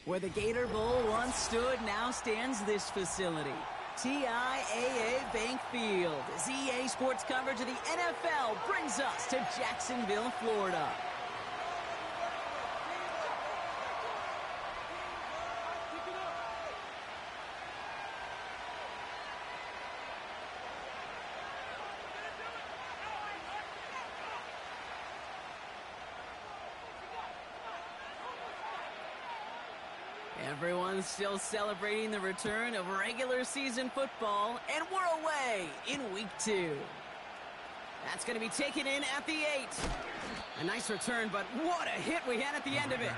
Where the Gator Bowl once stood, now stands this facility. TIAA Bank Field, as EA Sports coverage of the NFL brings us to Jacksonville, Florida. Everyone's still celebrating the return of regular season football, and we're away in week 2. That's going to be taken in at the 8. A nice return, but what a hit we had at the end of it.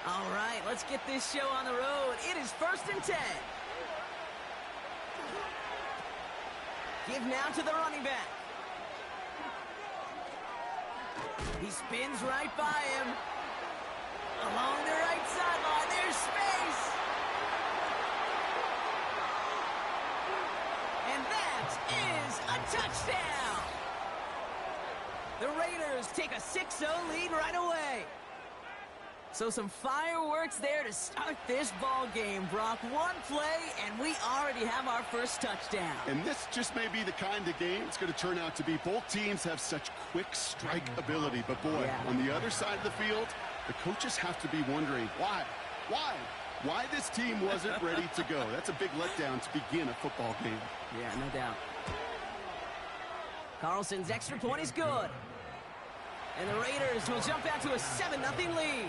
All right, let's get this show on the road. It is 1st and 10. Give now to the running back. He spins right by him. Along the right sideline, there's space. And that is a touchdown. The Raiders take a 6-0 lead right away. So some fireworks there to start this ball game, Brock. One play, and we already have our first touchdown. And this just may be the kind of game it's going to turn out to be. Both teams have such quick strike ability. But, boy, on the other side of the field, the coaches have to be wondering, why this team wasn't ready to go. That's a big letdown to begin a football game. Yeah, no doubt. Carlson's extra point is good. And the Raiders will jump out to a 7-0 lead.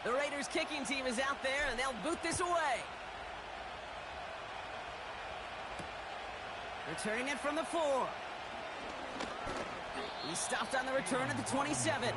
The Raiders kicking team is out there, and they'll boot this away. Returning it from the 4. He stopped on the return at the 27.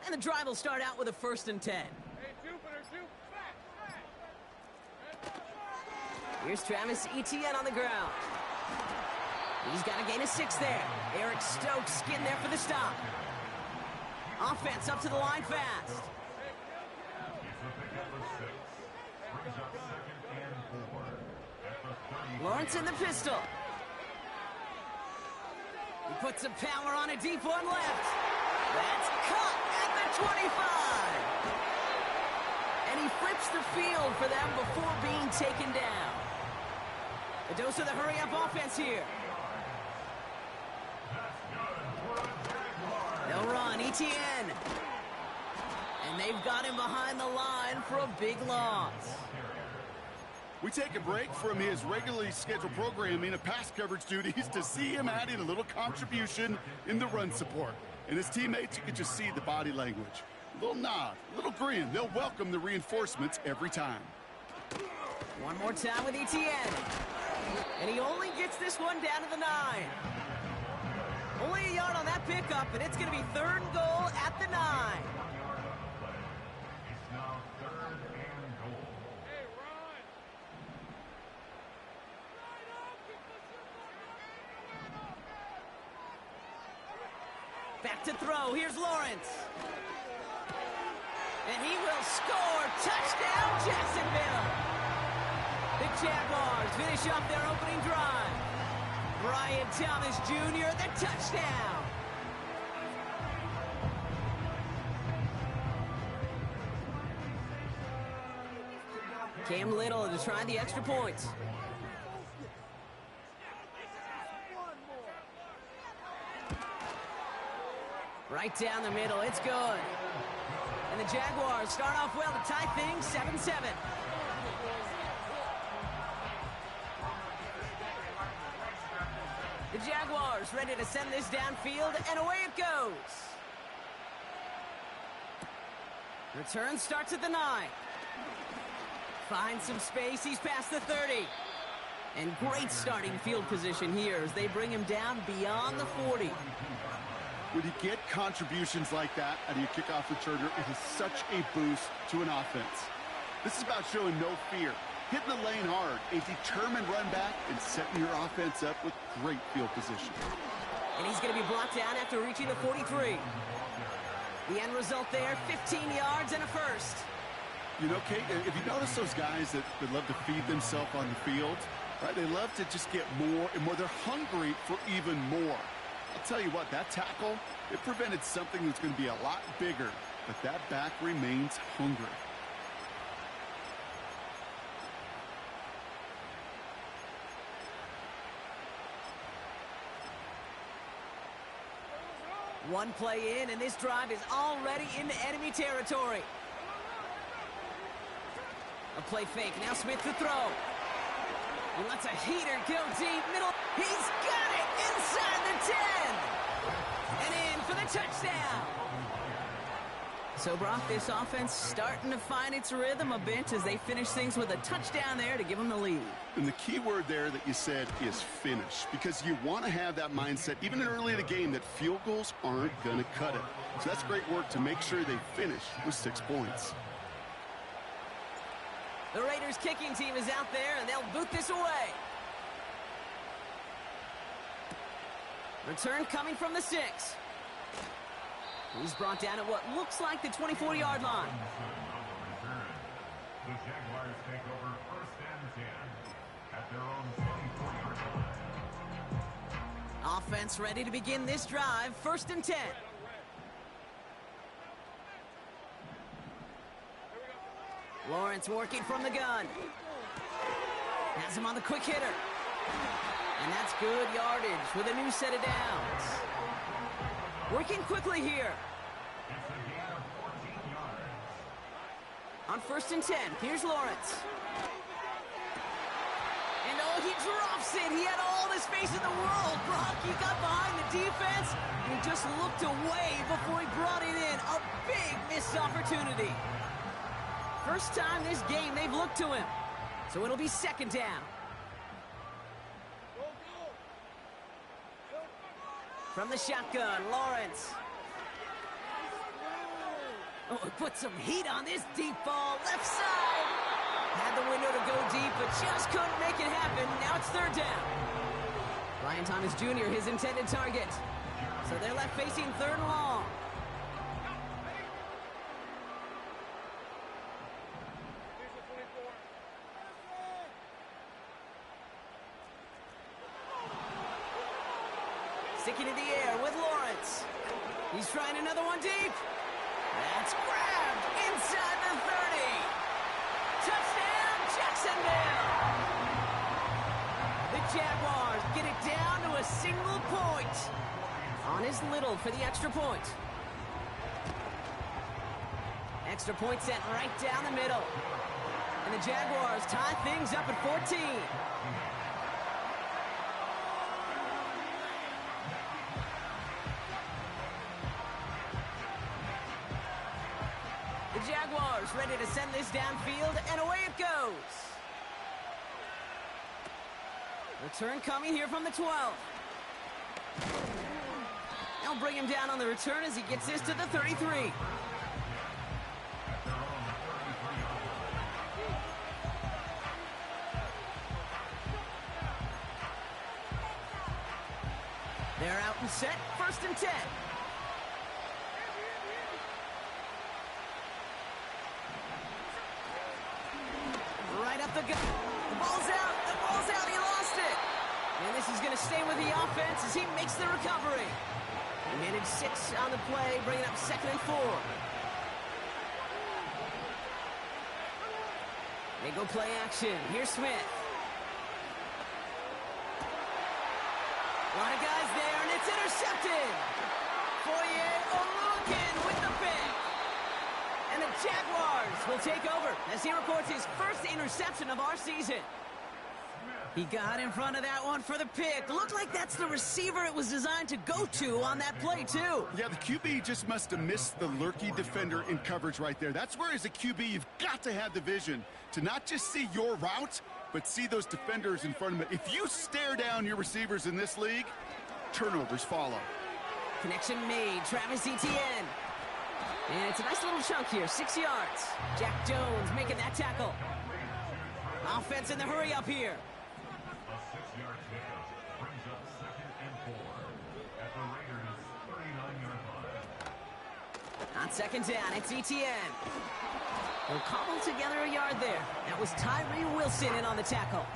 And the drive will start out with a 1st and 10. Here's Travis Etienne on the ground. He's got a gain of 6 there. Eric Stokes getting there for the stop. Offense up to the line fast. Lawrence in the pistol. He puts some power on a deep one left. That's cut at the 25. And he flips the field for them before being taken down. A dose of the hurry-up offense here. They'll run, Etienne. And they've got him behind the line for a big loss. We take a break from his regularly scheduled programming of pass coverage duties to see him adding a little contribution in the run support. And his teammates, you can just see the body language. A little nod, a little grin. They'll welcome the reinforcements every time. One more time with Etienne. And he only gets this one down to the 9. Only a yard on that pickup, and it's going to be 3rd and goal at the 9. Back to throw. Here's Lawrence. And he will score. Touchdown, Jacksonville. The Jaguars finish off their opening drive. Brian Thomas Jr., the touchdown. Cam Little to try the extra point. Right down the middle, it's good. And the Jaguars start off well to tie things 7-7. The Jaguars ready to send this downfield, and away it goes. Return starts at the 9. Finds some space, he's past the 30. And great starting field position here as they bring him down beyond the 40. When you get contributions like that out of your kickoff returner, it is such a boost to an offense. This is about showing no fear, hitting the lane hard, a determined run back, and setting your offense up with great field position. And he's going to be brought down after reaching the 43. The end result there, 15 yards and a first. You know, Kate, if you notice those guys that love to feed themselves on the field, right? They love to just get more and more. They're hungry for even more. I'll tell you what, that tackle, it prevented something that's going to be a lot bigger, but that back remains hungry. One play in, and this drive is already into enemy territory. A play fake, now Smith to throw. He lets a heater go deep, middle. He's got it inside the 10. And in for the touchdown. So, Brock, this offense starting to find its rhythm a bit as they finish things with a touchdown there to give them the lead. And the key word there that you said is finish, because you want to have that mindset, even early in the game, that field goals aren't going to cut it. So that's great work to make sure they finish with 6 points. The Raiders kicking team is out there, and they'll boot this away. Return coming from the 6. He's brought down at what looks like the 24-yard line. The Jaguars take over 1st and 10 at their own 24-yard line. Offense ready to begin this drive, 1st and 10. Lawrence working from the gun. Has him on the quick hitter. And that's good yardage with a new set of downs. Working quickly here. It's a gain of 14 yards. On 1st and 10, here's Lawrence. And oh, he drops it. He had all the space in the world. Brock, he got behind the defense. He just looked away before he brought it in. A big missed opportunity. First time this game they've looked to him. So it'll be 2nd down. From the shotgun, Lawrence. Oh, put some heat on this deep ball. Left side. Had the window to go deep, but just couldn't make it happen. Now it's 3rd down. Ryan Thomas Jr., his intended target. So they're left facing 3rd and long. Sticking in the air with Lawrence. He's trying another one deep. That's grabbed inside the 30. Touchdown, Jacksonville. The Jaguars get it down to a single point. On is Little for the extra point. Extra point sent right down the middle. And the Jaguars tie things up at 14. Jaguars ready to send this downfield, and away it goes. Return coming here from the 12. They'll bring him down on the return as he gets this to the 33. They're out and set, 1st and 10. The ball's out, he lost it. And this is going to stay with the offense as he makes the recovery. He managed 6 on the play, bringing up 2nd and 4. They go play action. Here's Smith. A lot of guys there, and it's intercepted. Foye Oluokun with the pick. And the Jaguars will take over as he records his first interception of our season. He got in front of that one for the pick. Looked like that's the receiver it was designed to go to on that play, too. Yeah, the QB just must have missed the lurky defender in coverage right there. That's where, as a QB, you've got to have the vision to not just see your route, but see those defenders in front of it. If you stare down your receivers in this league, turnovers follow. Connection made. Travis Etienne. And it's a nice little chunk here, 6 yards. Jack Jones making that tackle. Offense in the hurry up here. A 6-yard pickup brings up 2nd and 4 at the Raiders' 39-yard line. On second down, it's Etienne. They'll cobble together a yard there. That was Tyree Wilson in on the tackle.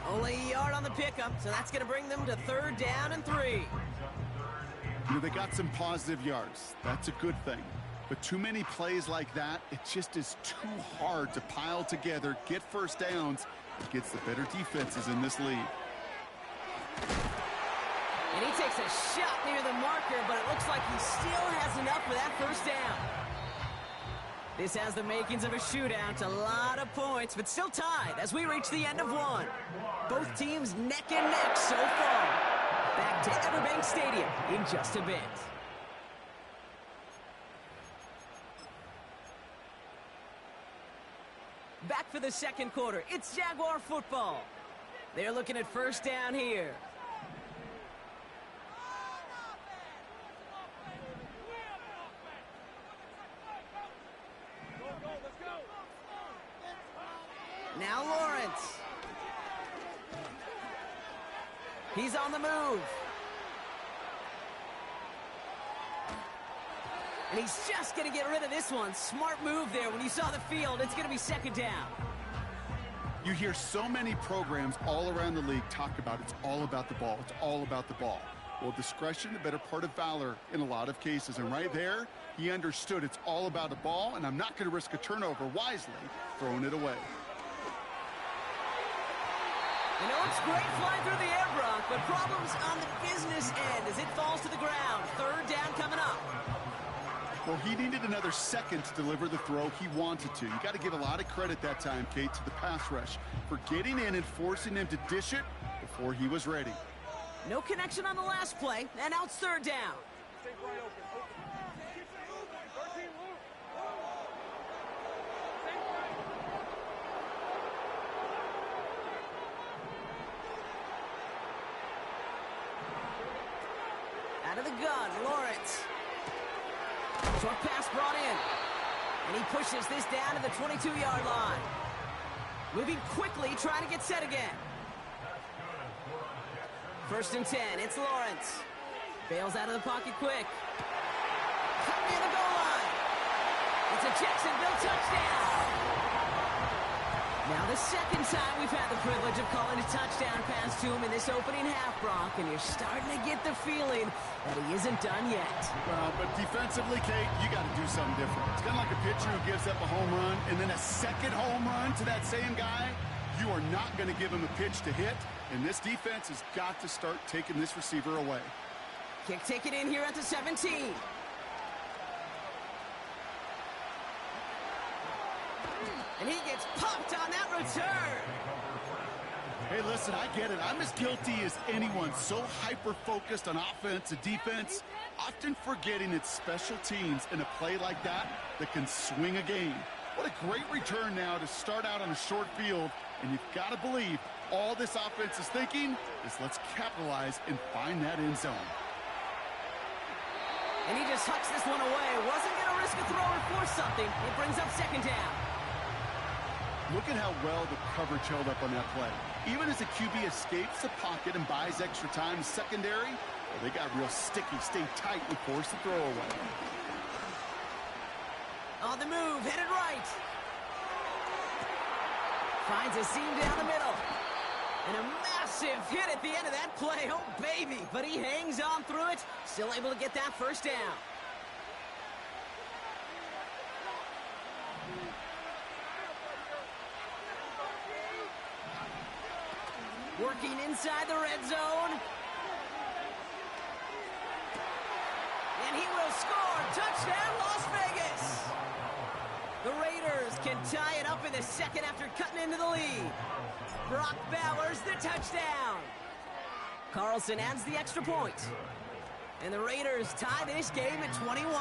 Only a yard on the pickup, so that's going to bring them to 3rd down and 3. You know, they got some positive yards. That's a good thing. But too many plays like that, it just is too hard to pile together, get first downs against the better defenses in this league. And he takes a shot near the marker, but it looks like he still has enough for that first down. This has the makings of a shootout, a lot of points, but still tied as we reach the end of one. Both teams neck and neck so far. Back to Everbank Stadium in just a bit. Back for the second quarter. It's Jaguar football. They're looking at first down here. Now Lawrence. He's on the move. And he's just going to get rid of this one. Smart move there. When you saw the field, it's going to be second down. You hear so many programs all around the league talk about it's all about the ball. It's all about the ball. Well, discretion, the better part of valor in a lot of cases. And right there, he understood it's all about the ball, and I'm not going to risk a turnover wisely, throwing it away. You know, it's great flying through the air, Brock, but problems on the business end as it falls to the ground. 3rd down coming up. Well, he needed another second to deliver the throw he wanted to. You got to give a lot of credit that time, Kate, to the pass rush for getting in and forcing him to dish it before he was ready. No connection on the last play, and now it's 3rd down. Out of the gun, Lawrence. Short pass brought in. And he pushes this down to the 22-yard line. Moving quickly, trying to get set again. 1st and 10, it's Lawrence. Bails out of the pocket quick. Cut near the goal line. It's a Jacksonville touchdown. Now the second time we've had the privilege of calling a touchdown pass to him in this opening half, Brock, and you're starting to get the feeling that he isn't done yet. Well, but defensively, Kate, you got to do something different. It's kind of like a pitcher who gives up a home run and then a second home run to that same guy. You are not going to give him a pitch to hit, and this defense has got to start taking this receiver away. Kick taken in here at the 17. And he gets popped on that return. Hey, listen, I get it. I'm as guilty as anyone. So hyper-focused on offense and defense, often forgetting it's special teams in a play like that can swing a game. What a great return now to start out on a short field, and you've got to believe all this offense is thinking is let's capitalize and find that end zone. And he just hucks this one away. Wasn't going to risk a throw or force something. It brings up second down. Look at how well the coverage held up on that play. Even as the QB escapes the pocket and buys extra time in secondary, well, they got real sticky, stayed tight, and forced the throw away. On the move, headed right. Finds a seam down the middle. And a massive hit at the end of that play. Oh, baby. But he hangs on through it. Still able to get that first down. Working inside the red zone. And he will score. Touchdown, Las Vegas. The Raiders can tie it up in the second after cutting into the lead. Brock Bowers the touchdown. Carlson adds the extra point. And the Raiders tie this game at 21.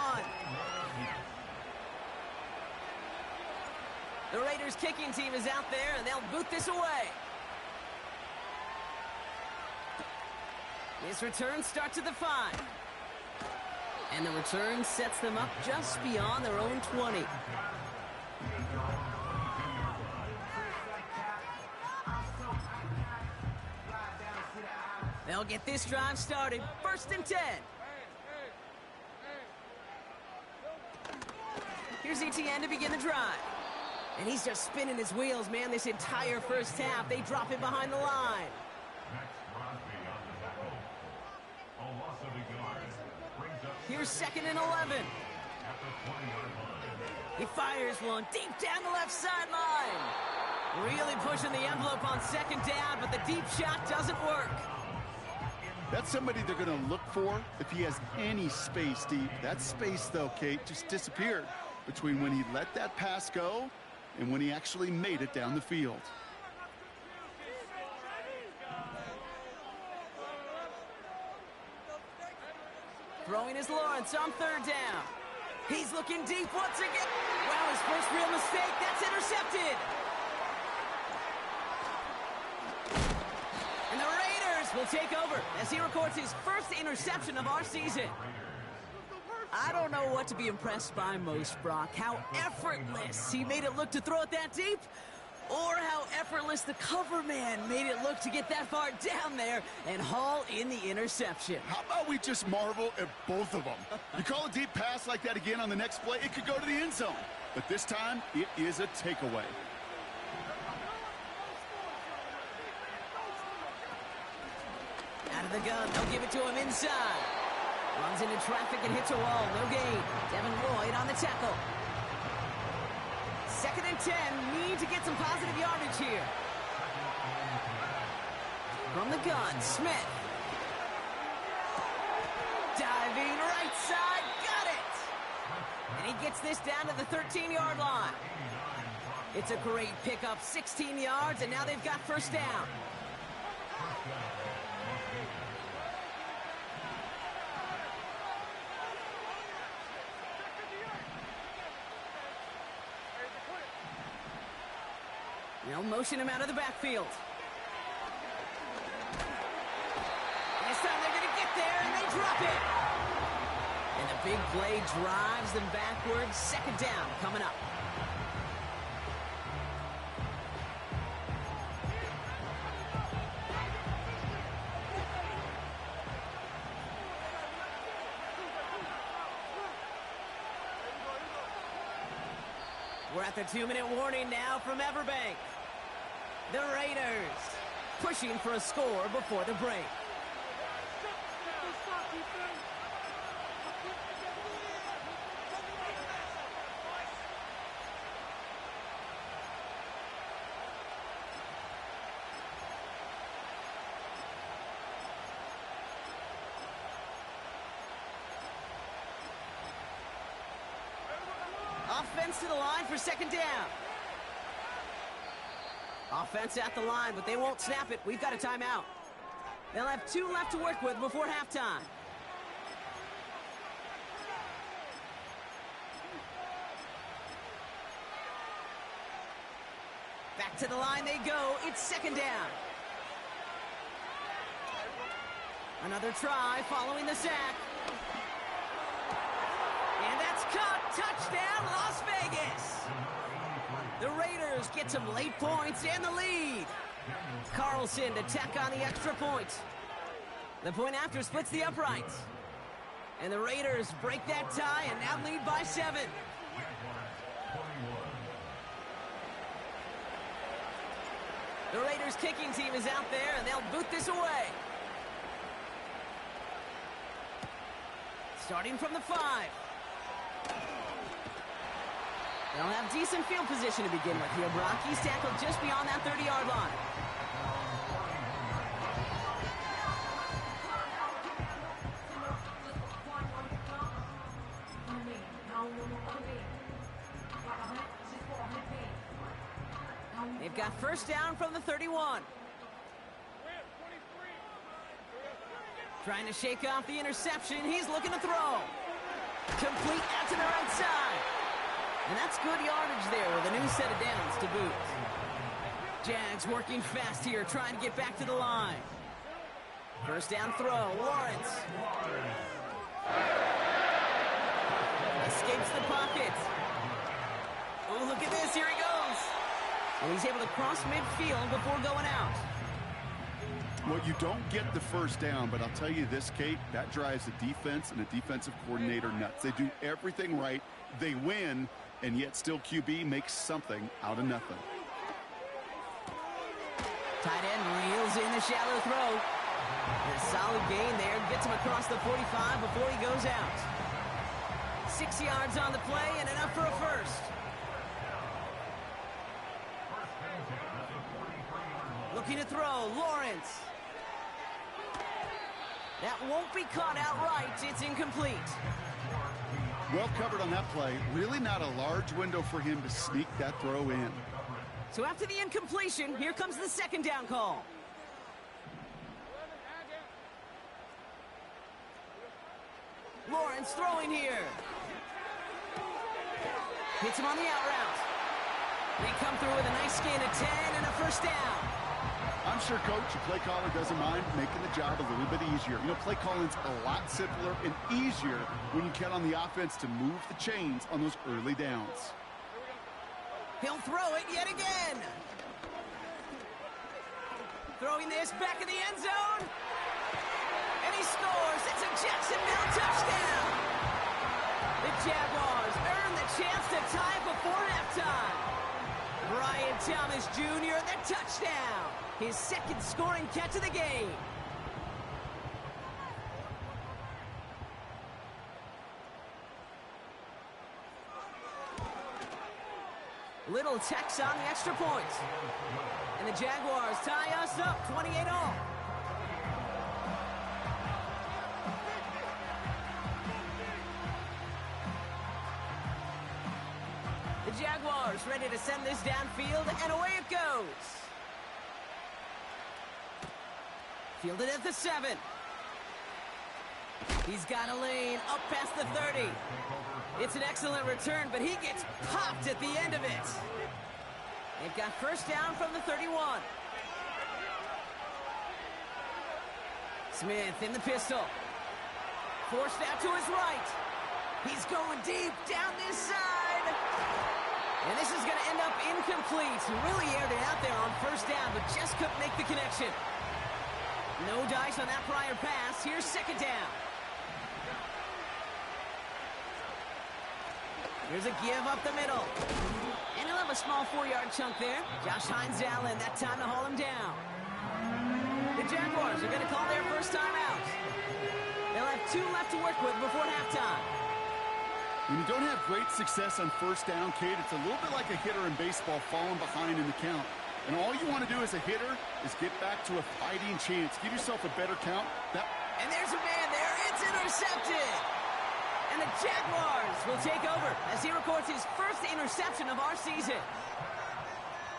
The Raiders kicking team is out there, and they'll boot this away. This return starts at the 5. And the return sets them up just beyond their own 20. They'll get this drive started. 1st and 10. Here's Etienne to begin the drive. And he's just spinning his wheels, man, this entire first half. They drop it behind the line. Here's 2nd and 11. He fires one deep down the left sideline. Really pushing the envelope on 2nd down, but the deep shot doesn't work. That's somebody they're going to look for if he has any space deep. That space, though, Kate, just disappeared between when he let that pass go and when he actually made it down the field. Throwing is Lawrence on 3rd down. He's looking deep once again. Wow, his first real mistake. That's intercepted. And the Raiders will take over as he records his first interception of our season. I don't know what to be impressed by most, Brock. How effortless he made it look to throw it that deep, or how effortless the cover man made it look to get that far down there and haul in the interception. How about we just marvel at both of them? You call a deep pass like that again on the next play, it could go to the end zone. But this time, it is a takeaway. Out of the gun, they'll give it to him inside. Runs into traffic and hits a wall, no gain. Devin Lloyd on the tackle. 2nd and 10, need to get some positive yardage here. From the gun, Smith. Diving right side, got it! And he gets this down to the 13-yard line. It's a great pickup, 16 yards, and now they've got 1st down. They'll motion him out of the backfield. This time they're going to get there, and they drop it. And the big play drives them backwards. 2nd down coming up. We're at the 2-minute warning now from Everbank. The Raiders pushing for a score before the break. Offense to the line for 2nd down. Offense at the line, but they won't snap it. We've got a timeout. They'll have 2 left to work with before halftime. Back to the line they go. It's 2nd down. Another try following the sack. And that's caught. Touchdown, Las Vegas. The Raiders get some late points and the lead. Carlson to tack on the extra point. The point after splits the uprights. And the Raiders break that tie and now lead by 7. The Raiders kicking team is out there and they'll boot this away. Starting from the 5. They'll have decent field position to begin with here, Brock. He's tackled just beyond that 30-yard line. They've got first down from the 31. Trying to shake off the interception. He's looking to throw. Complete out to the right side. And that's good yardage there with a new set of downs to boot. Jags working fast here, trying to get back to the line. First down throw, Lawrence. Escapes the pocket. Oh, look at this, here he goes. And he's able to cross midfield before going out. Well, you don't get the first down, but I'll tell you this, Kate, that drives the defense and the defensive coordinator nuts. They do everything right, they win, and yet still QB makes something out of nothing. Tight end reels in the shallow throw. And a solid gain there. Gets him across the 45 before he goes out. 6 yards on the play and enough for a first. Looking to throw, Lawrence. That won't be caught outright. It's incomplete. Well covered on that play. Really not a large window for him to sneak that throw in. So after the incompletion, here comes the second down call. Lawrence throwing here. Hits him on the out route. They come through with a nice gain of 10 and a first down. I'm sure, Coach, your play caller doesn't mind making the job a little bit easier. You know, play calling's a lot simpler and easier when you count on the offense to move the chains on those early downs. He'll throw it yet again. Throwing this back in the end zone. And he scores. It's a Jacksonville touchdown. The Jaguars earn the chance to tie it before halftime. Brian Thomas Jr., the touchdown. His second scoring catch of the game. Little text on the extra point. And the Jaguars tie us up 28-all. The Jaguars ready to send this downfield, and away it goes. Fielded at the 7. He's got a lane up past the 30. It's an excellent return, but he gets popped at the end of it. They've got first down from the 31. Smith in the pistol. Forced out to his right. He's going deep down this side. And this is going to end up incomplete. He really aired it out there on first down, but just couldn't make the connection. No dice on that prior pass. Here's second down. Here's a give up the middle. And he'll have a small 4-yard chunk there. Josh Hines-Allen, that time to haul him down. The Jaguars are going to call their first time out. They'll have 2 left to work with before halftime. When you don't have great success on first down, Kate, it's a little bit like a hitter in baseball falling behind in the count. And all you want to do as a hitter is get back to a fighting chance. Give yourself a better count. And there's a man there. It's intercepted. And the Jaguars will take over as he records his first interception of our season.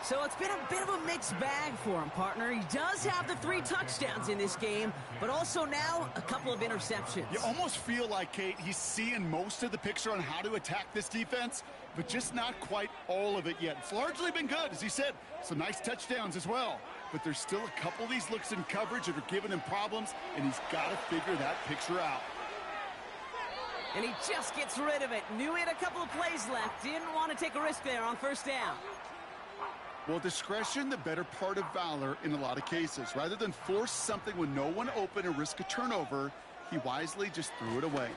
So it's been a bit of a mixed bag for him, partner. He does have the 3 touchdowns in this game, but also now a couple of interceptions. You almost feel like, Kate, he's seeing most of the picture on how to attack this defense, but just not quite all of it yet. It's largely been good, as he said. Some nice touchdowns as well. But there's still a couple of these looks in coverage that are giving him problems, and he's got to figure that picture out. And he just gets rid of it. Knew he had a couple of plays left. Didn't want to take a risk there on first down. Well, discretion, the better part of valor in a lot of cases. Rather than force something with no one open and risk a turnover, he wisely just threw it away.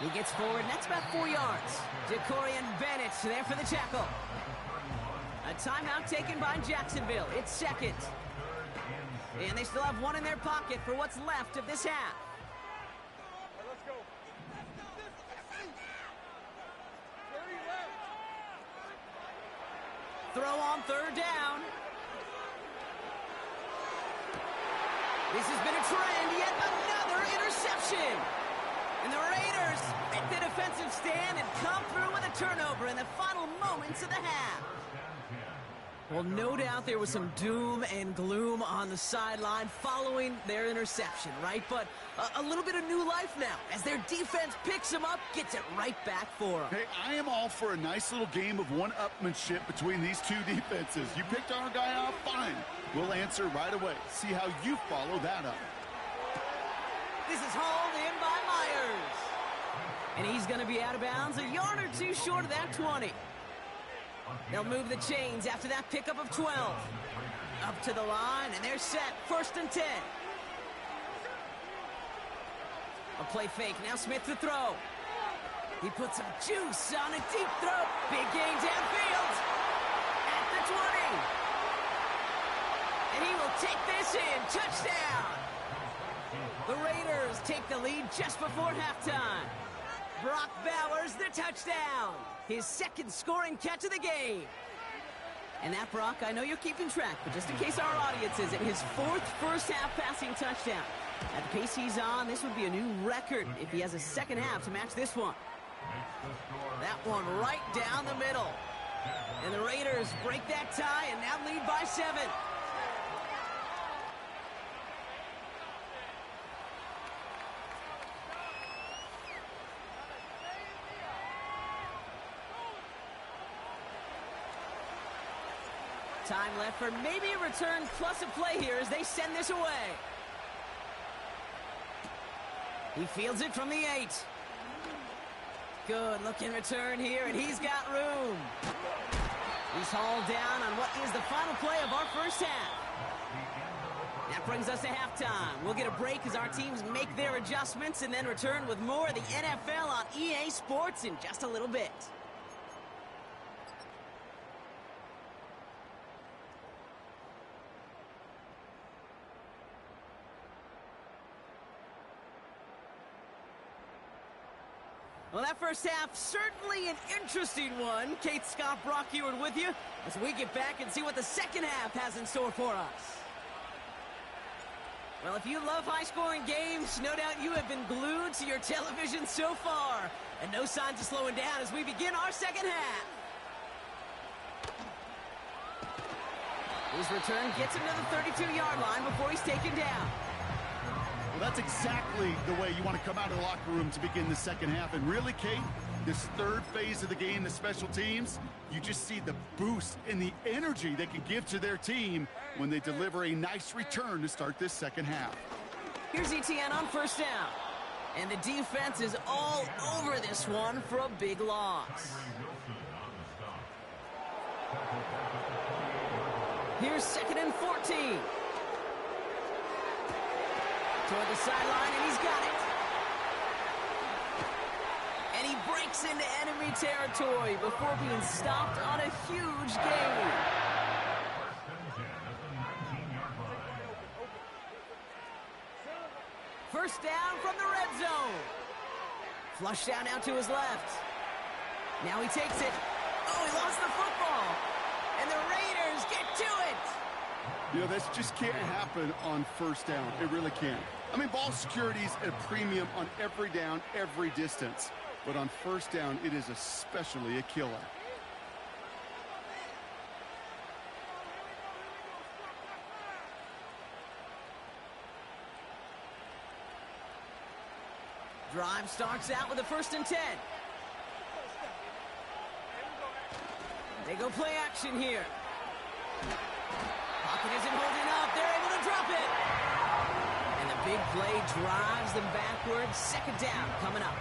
He gets forward, and that's about 4 yards. Jacorian Bennett there for the tackle. A timeout taken by Jacksonville. It's second. And they still have 1 in their pocket for what's left of this half. Let's go. Throw on third down. This has been a trend. Yet another interception. And the Raiders make the defensive stand and come through with a turnover in the final moments of the half. Well, no doubt there was some doom and gloom on the sideline following their interception, right? But a little bit of new life now as their defense picks them up, gets it right back for them. Hey, I am all for a nice little game of one-upmanship between these two defenses. You picked our guy off, fine. We'll answer right away. See how you follow that up. This is hauled in by Myers. And he's going to be out of bounds a yard or two short of that 20. They'll move the chains after that pickup of 12. Up to the line, and they're set. 1st and 10. A play fake. Now Smith to throw. He puts some juice on a deep throw. Big gain downfield. At the 20. And he will take this in. Touchdown. The Raiders take the lead just before halftime. Brock Bowers, the touchdown. His 2nd scoring catch of the game. And that, Brock, I know you're keeping track, but just in case our audience isn't, his 4th first-half passing touchdown. At the pace he's on, this would be a new record if he has a second half to match this one. That one right down the middle. And the Raiders break that tie and now lead by 7. Time left for maybe a return plus a play here as they send this away. He fields it from the 8. Good looking return here, and he's got room. He's hauled down on what is the final play of our first half. That brings us to halftime. We'll get a break as our teams make their adjustments and then return with more of the NFL on EA Sports in just a little bit. Well, that first half, certainly an interesting one. Kate Scott, Brock Huard with you as we get back and see what the second half has in store for us. Well, if you love high-scoring games, no doubt you have been glued to your television so far. And no signs of slowing down as we begin our second half. His return gets him to the 32-yard line before he's taken down. Well, that's exactly the way you want to come out of the locker room to begin the second half. And really, Kate, this 3rd phase of the game, the special teams, you just see the boost and the energy they can give to their team when they deliver a nice return to start this second half. Here's ETN on 1st down. And the defense is all over this one for a big loss. Here's 2nd and 14. Toward the sideline, and he's got it. And he breaks into enemy territory before being stopped on a huge gain. First down from the red zone. Flush down out to his left. Now he takes it. Oh, he lost the football. And the Raiders get to it. You know, this just can't happen on 1st down. It really can't. I mean, ball security is at a premium on every down, every distance. But on 1st down, it is especially a killer. Drive starts out with a 1st and 10. They go play action here. Pocket isn't holding up. They're able to drop it. And the big play drives them backwards. 2nd down coming up.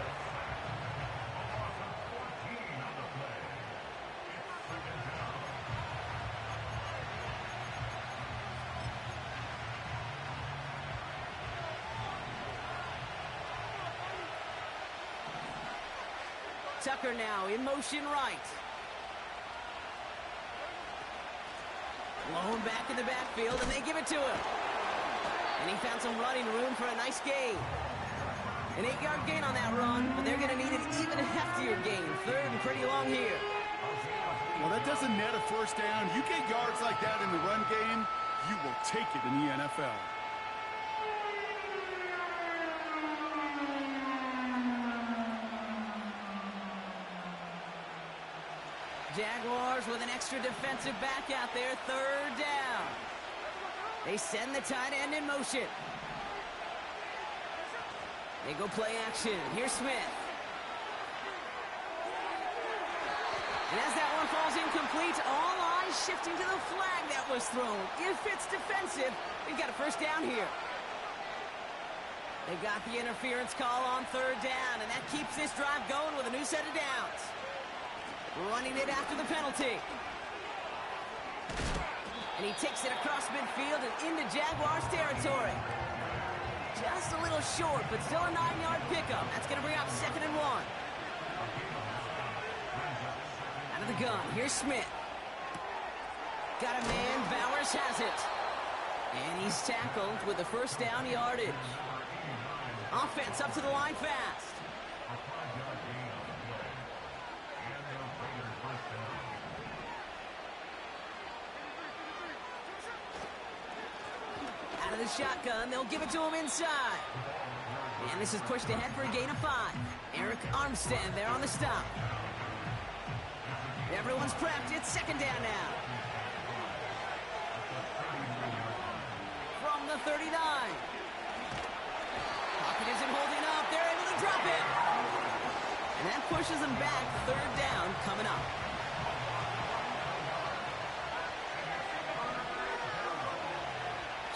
Tucker now in motion right. Blown back in the backfield, and they give it to him. And he found some running room for a nice gain. An 8-yard gain on that run, but they're going to need an even heftier gain. 3rd and pretty long here. Well, that doesn't net a 1st down. You get yards like that in the run game, you will take it in the NFL. Jaguars with an extra defensive back out there, third down. They send the tight end in motion. They go play action. Here's Smith. And as that one falls incomplete, all eyes shifting to the flag that was thrown. If it's defensive, we've got a first down here. They got the interference call on third down, and that keeps this drive going with a new set of downs. Running it after the penalty. And he takes it across midfield and into Jaguars territory. Just a little short, but still a 9-yard pickup. That's going to bring up 2nd and 1. Out of the gun, here's Smith. Got a man, Bowers has it. And he's tackled with the first down yardage. Offense up to the line fast. Out of the shotgun, they'll give it to him inside. And this is pushed ahead for a gain of 5. Eric Armstead there on the stop. Everyone's prepped. It's 2nd down now. From the 39. Pocket isn't holding up. They're able to drop it. And that pushes them back. 3rd down coming up.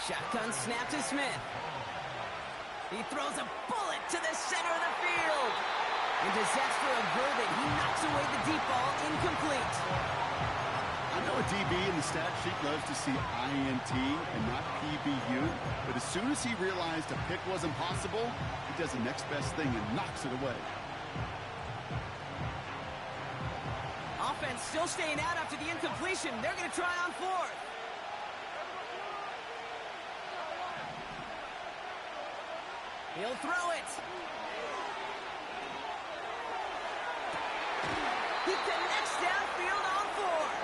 Shotgun snap to Smith. He throws a bullet to the center of the field. And disaster averted. He knocks away the deep ball, incomplete. I know a DB in the stat sheet loves to see INT and not PBU, but as soon as he realized a pick wasn't possible, he does the next best thing and knocks it away. Offense still staying out after the incompletion. They're going to try on 4th. He'll throw it. He connects downfield on 4th.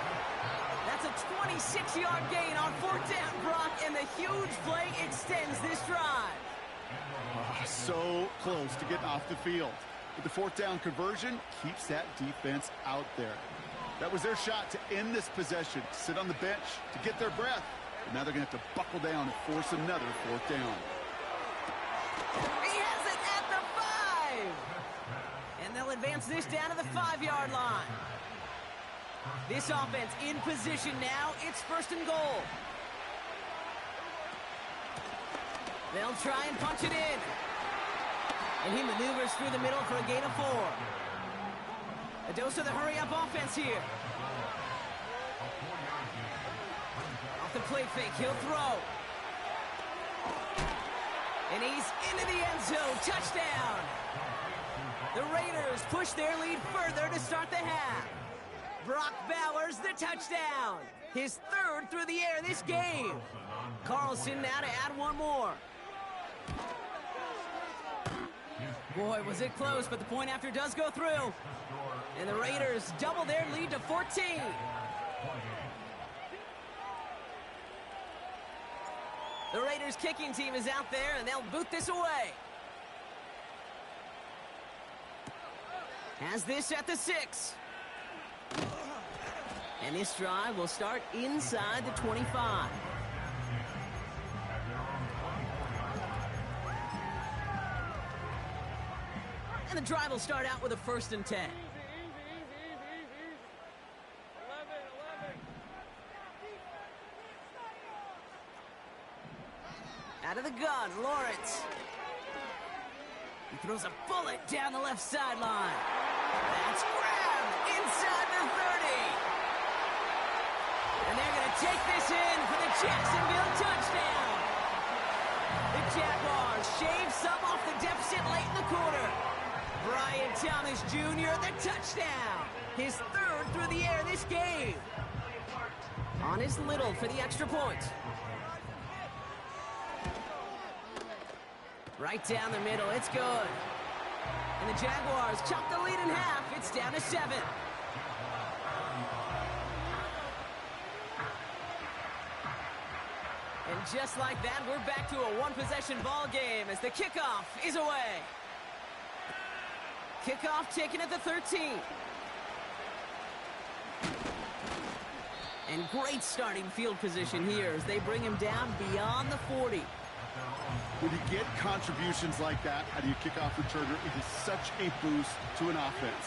That's a 26-yard gain on 4th down, Brock, and the huge play extends this drive. So close to getting off the field. But the 4th down conversion keeps that defense out there. That was their shot to end this possession, sit on the bench to get their breath. But now they're going to have to buckle down and force another 4th down. He has it at the 5. And they'll advance this down to the 5-yard line. This offense in position now. It's 1st and goal. They'll try and punch it in. And he maneuvers through the middle for a gain of 4. A dose of the hurry-up offense here. Off the play fake, he'll throw. And he's into the end zone. Touchdown. The Raiders push their lead further to start the half. Brock Bowers, the touchdown. His 3rd through the air this game. Carlson now to add one more. Boy, was it close, but the point after does go through. And the Raiders double their lead to 14. The Raiders kicking team is out there, and they'll boot this away. Has this at the 6. And this drive will start inside the 25. And the drive will start out with a 1st and 10. Out of the gun, Lawrence. He throws a bullet down the left sideline. That's grabbed inside the 30. And they're going to take this in for the Jacksonville touchdown. The Jaguars shave some off the deficit late in the quarter. Brian Thomas Jr., the touchdown. His 3rd through the air this game. On his Little for the extra point. Right down the middle, it's good. And the Jaguars chop the lead in half. It's down to 7. And just like that, we're back to a one-possession ball game as the kickoff is away. Kickoff taken at the 13. And great starting field position here as they bring him down beyond the 40. When you get contributions like that out of your kickoff returner, it is such a boost to an offense.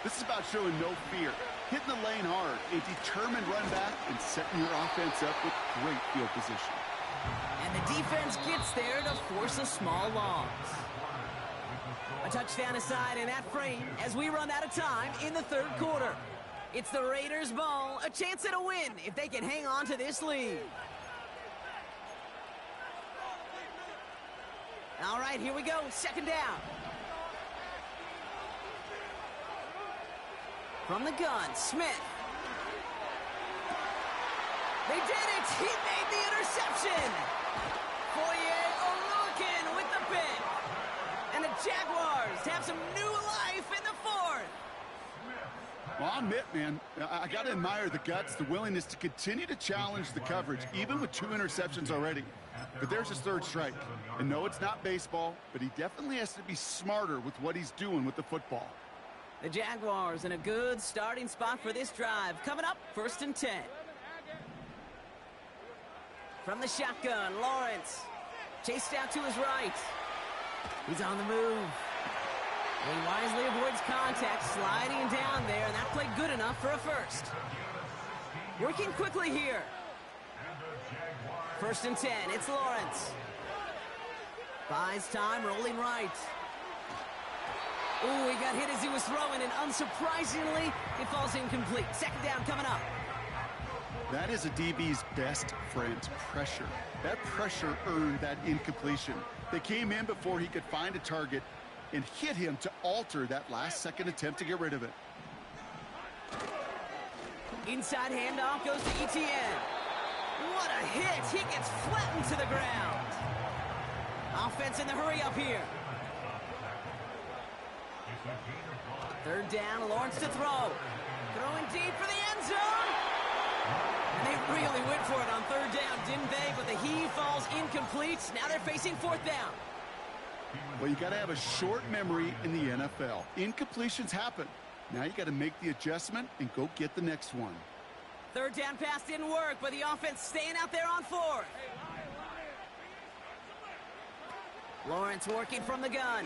This is about showing no fear, hitting the lane hard, a determined run back, and setting your offense up with great field position. And the defense gets there to force a small loss. A touchdown aside in that frame as we run out of time in the third quarter. It's the Raiders' ball, a chance at a win if they can hang on to this lead. All right, here we go, second down. From the gun, Smith. They did it! He made the interception! Foye Oluokun with the pick. And the Jaguars have some new life in the fourth. Well, I'll admit, man, I got to admire the guts, the willingness to continue to challenge the coverage, even with 2 interceptions already. But there's his third strike. And no, it's not baseball, but he definitely has to be smarter with what he's doing with the football. The Jaguars in a good starting spot for this drive. Coming up, 1st and 10. From the shotgun, Lawrence. Chased out to his right. He's on the move. He wisely avoids contact, sliding down there, and that played good enough for a first. Working quickly here. 1st and 10, it's Lawrence. Buys time, rolling right. Ooh, he got hit as he was throwing, and unsurprisingly, it falls incomplete. Second down coming up. That is a DB's best friend, pressure. That pressure earned that incompletion. They came in before he could find a target and hit him to alter that last-second attempt to get rid of it. Inside handoff goes to Etienne. What a hit! He gets flattened to the ground. Offense in the hurry up here. 3rd down, Lawrence to throw. Throwing deep for the end zone. And they really went for it on 3rd down, didn't they? But the heave falls incomplete. Now they're facing 4th down. Well, you got to have a short memory in the NFL. Incompletions happen. Now you got to make the adjustment and go get the next one. 3rd down pass didn't work, but the offense staying out there on 4th. Lawrence working from the gun.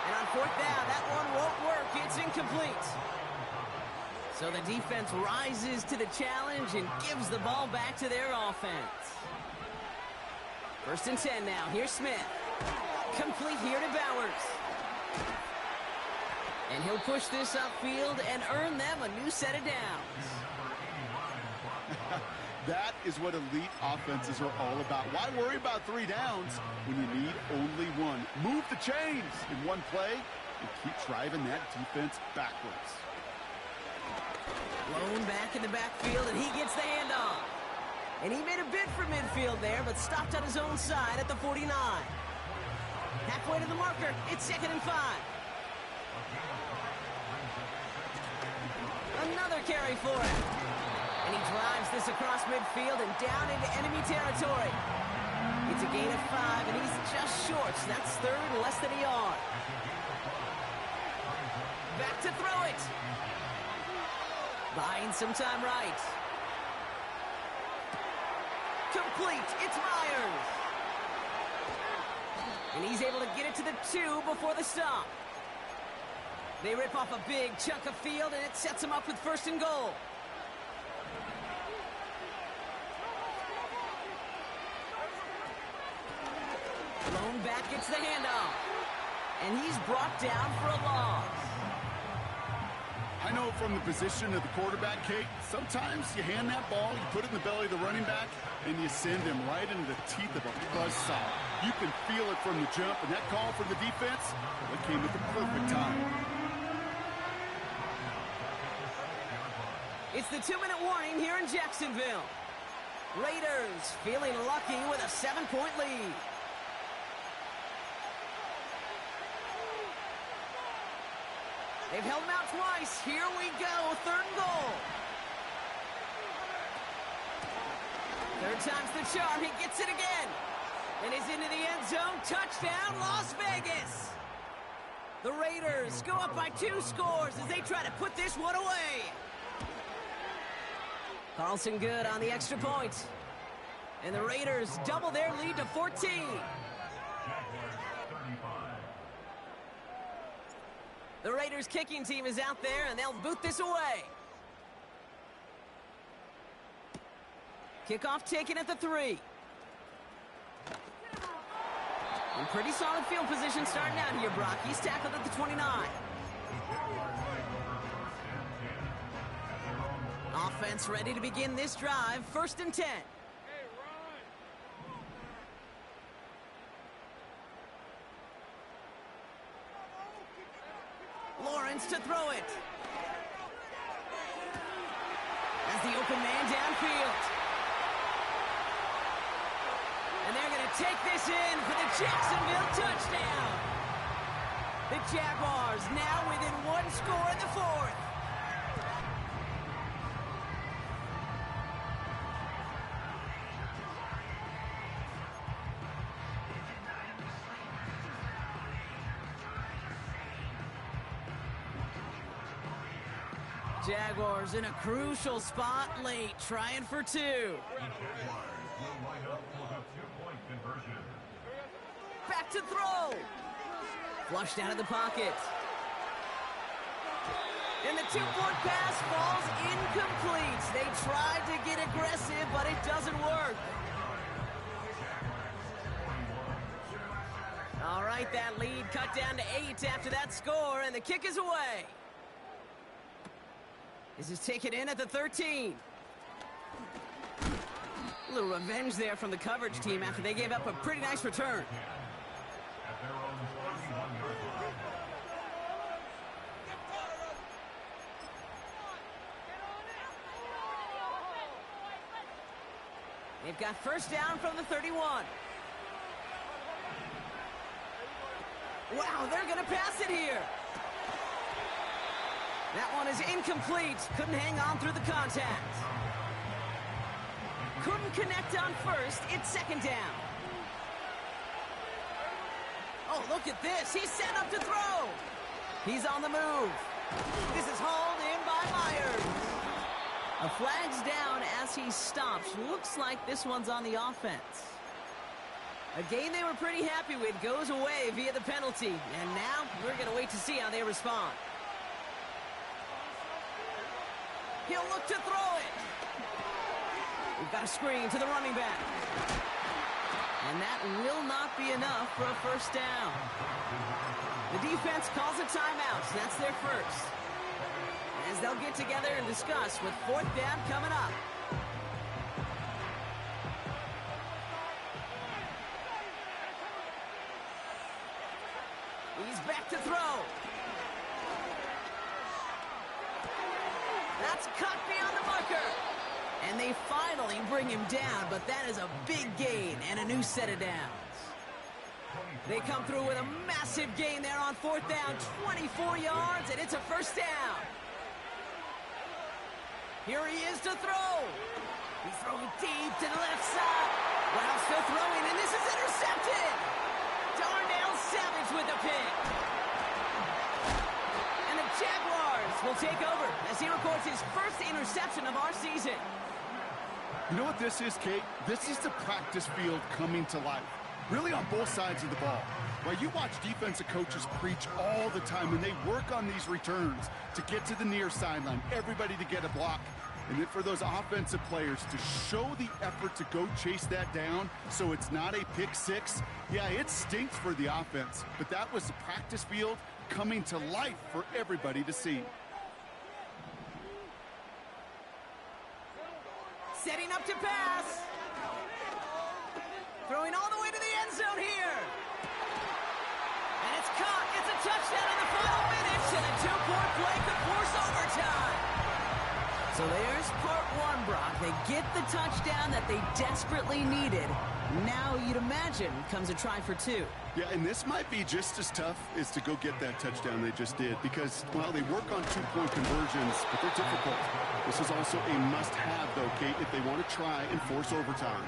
And on 4th down, that one won't work. It's incomplete. So the defense rises to the challenge and gives the ball back to their offense. 1st and 10 now. Here's Smith. Complete here to Bowers. And he'll push this upfield and earn them a new set of downs. That is what elite offenses are all about. Why worry about 3 downs when you need only 1? Move the chains in one play and keep driving that defense backwards. Blown back in the backfield, and he gets the handoff. And he made a bid for midfield there, but stopped on his own side at the 49. Halfway to the marker, it's 2nd and 5. Another carry for him. And he drives this across midfield and down into enemy territory. It's a gain of 5, and he's just short. So that's 3rd, less than a yard. Back to throw it. Buying some time right. Complete. It's Myers. And he's able to get it to the 2 before the stop. They rip off a big chunk of field, and it sets them up with 1st and goal. Blown back gets the handoff. And he's brought down for a loss. I know from the position of the quarterback, Kate, sometimes you hand that ball, you put it in the belly of the running back, and you send him right into the teeth of a buzzsaw. You can feel it from the jump, and that call from the defense, that came at the perfect time. It's the 2-minute warning here in Jacksonville. Raiders feeling lucky with a 7-point lead. They've held him out twice. Here we go, 3rd and goal. 3rd time's the charm. He gets it again. And he's into the end zone. Touchdown, Las Vegas. The Raiders go up by 2 scores as they try to put this one away. Carlson good on the extra point. And the Raiders double their lead to 14. The Raiders kicking team is out there, and they'll boot this away. Kickoff taken at the 3. In pretty solid field position starting out here, Brock. He's tackled at the 29. Offense ready to begin this drive. 1st and 10. Lawrence to throw it. As the open man downfield. And they're going to take this in for the Jacksonville touchdown. The Jaguars now within 1 score in the 4th. Jaguars in a crucial spot late, trying for 2. Back to throw. Flushed out of the pocket. And the 2-point pass falls incomplete. They tried to get aggressive, but it doesn't work. All right, that lead cut down to 8 after that score, and the kick is away. This is taken in at the 13. A little revenge there from the coverage team after they gave up a pretty nice return. They've got 1st down from the 31. Wow, they're going to pass it here. That one is incomplete. Couldn't hang on through the contact. Couldn't connect on 1st. It's 2nd down. Oh, look at this. He's set up to throw. He's on the move. This is hauled in by Myers. A flag's down as he stops. Looks like this one's on the offense. A game they were pretty happy with goes away via the penalty. And now we're going to wait to see how they respond. He'll look to throw it. We've got a screen to the running back. And that will not be enough for a 1st down. The defense calls a timeout. That's their 1st. As they'll get together and discuss with 4th down coming up. He's back to throw. That's cut beyond the marker. And they finally bring him down, but that is a big gain and a new set of downs. They come through with a massive gain there on 4th down, 24 yards, and it's a 1st down. Here he is to throw. He's throwing deep to the left side. Wow, still throwing, and this is intercepted. Darnell Savage with the pick. And the Jaguars will take over as he records his 1st interception of our season. You know what this is, Kate? This is the practice field coming to life. Really on both sides of the ball. While you watch defensive coaches preach all the time when they work on these returns to get to the near sideline, everybody to get a block. And then for those offensive players to show the effort to go chase that down so it's not a pick 6. Yeah, it stinks for the offense, but that was the practice field coming to life for everybody to see. Setting up to pass. Throwing all the way to the end zone here. And it's caught. It's a touchdown in the final minutes, and a 2-point play could force overtime. So there's part 1, Brock. They get the touchdown that they desperately needed. Now, you'd imagine, comes a try for 2. Yeah, and this might be just as tough as to go get that touchdown they just did because, well, they work on 2-point conversions, but they're difficult. This is also a must-have, though, Kate, if they want to try and force overtime.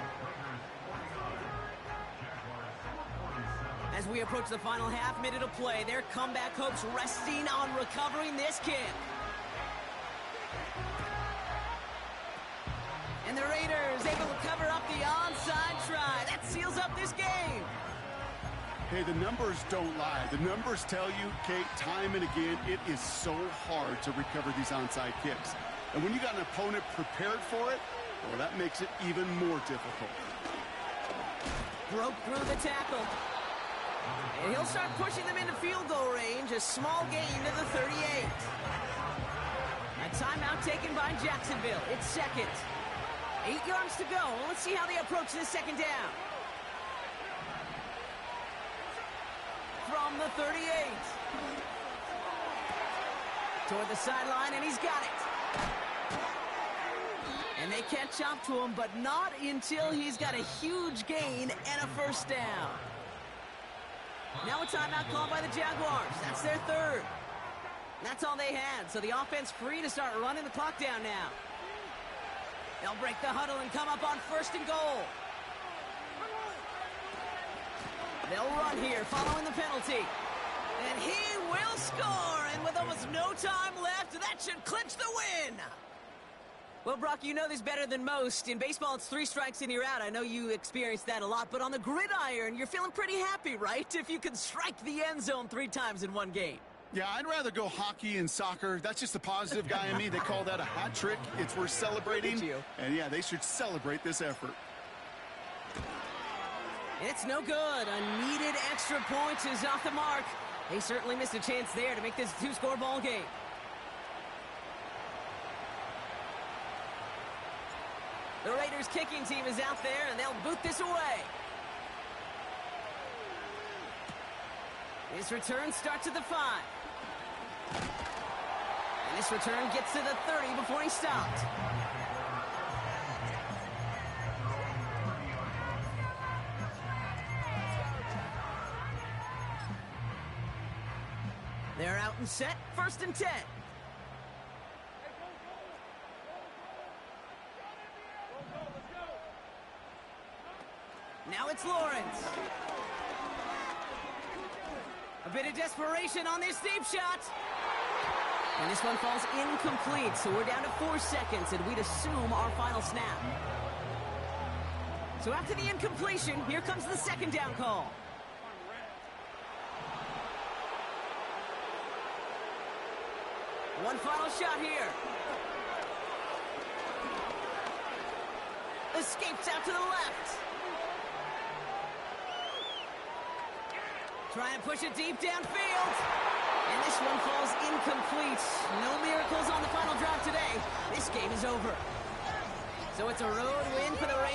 As we approach the final half-minute of play, their comeback hopes resting on recovering this kick. the Raiders able to cover up the onside try. That seals up this game. Hey, the numbers don't lie. The numbers tell you, Kate, time and again, it is so hard to recover these onside kicks. And when you got an opponent prepared for it, well, that makes it even more difficult. Broke through the tackle. And he'll start pushing them into field goal range. A small gain to the 38. A timeout taken by Jacksonville. It's second. 8 yards to go. Let's see how they approach this second down. From the 38. Toward the sideline, and he's got it. And they catch up to him, but not until he's got a huge gain and a first down. Now a timeout called by the Jaguars. That's their third. That's all they had, so the offense free to start running the clock down now. They'll break the huddle and come up on first and goal. They'll run here following the penalty. And he will score, and with almost no time left, that should clinch the win. Well, Brock, you know this better than most. In baseball, it's 3 strikes and you're out. I know you experienced that a lot, but on the gridiron, you're feeling pretty happy, right? If you can strike the end zone 3 times in one game. Yeah, I'd rather go hockey and soccer. That's just the positive guy in me. They call that a hat trick. It's worth celebrating. And yeah, they should celebrate this effort. It's no good. A needed extra point is off the mark. They certainly missed a chance there to make this a 2-score ball game. The Raiders kicking team is out there, and they'll boot this away. This return starts at the 5. And this return gets to the 30 before he stopped. They're out and set, 1st and 10. Now it's Lawrence. A bit of desperation on this deep shot. And this one falls incomplete, so we're down to 4 seconds, and we'd assume our final snap. So after the incompletion, here comes the second down call. One final shot here. Escapes out to the left. Trying to push it deep downfield. And this one falls incomplete. No miracles on the final drive today. This game is over. So it's a road win for the Raiders.